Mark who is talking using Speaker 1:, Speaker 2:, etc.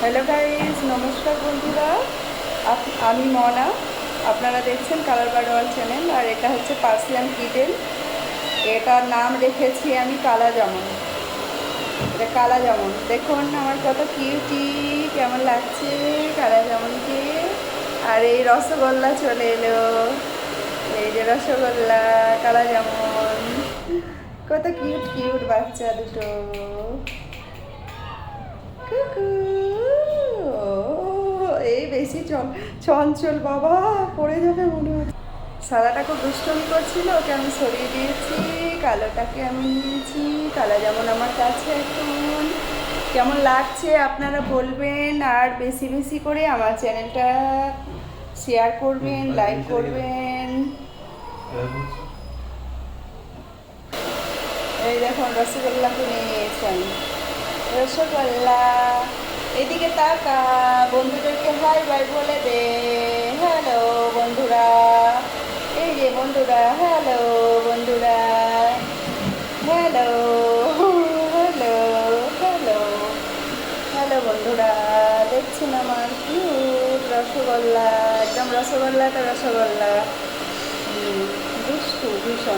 Speaker 1: Hello guys, নমস্কার বন্ধুরা। আমি মনা। আপনারা দেখছেন কালার বার্ড ওয়ার্ল্ড চ্যানেল। আর এটা হচ্ছে পার্সিয়ান কিটেন। এটার নাম রেখেছি আমি কালা জামুন। এটা কালা জামুন, দেখুন আমার কত কিউটি, কেমন লাগছে কালা জামুনকে। আর এই রসগোল্লা চলে এলো, এই যে রসগোল্লা কালা জামুন। কত কিউট কিউট বাচ্চা দুটো। কুকু, এই বেশি চঞ্চল বাবা, পড়ে যাবে মনে হচ্ছে। সাদাটা খুব দুষ্টুমি করছিল, ওকে আমি সরিয়ে দিয়েছি, কালোটাকে আমি নিয়েছি। কালো যেমন আমার কাছে এখন কেমন লাগছে আপনারা বলবেন। আর বেশি বেশি করে আমার চ্যানেলটা শেয়ার করবেন, লাইক করবেন। এই দেখুন রসগোল্লাকে নিয়ে নিয়েছি আমি। রসগোল্লা, এদিকে তাকা, বন্ধুদেরকে হাই বাই বলে দে। হ্যালো বন্ধুরা, এই যে বন্ধুরা, হ্যালো বন্ধুরা, হ্যালো হ্যালো হ্যালো হ্যালো বন্ধুরা। দেখছেন আমার কিউট রসগোল্লা, একদম রসগোল্লাটা রসগোল্লা। দুষ্টু ভীষণ।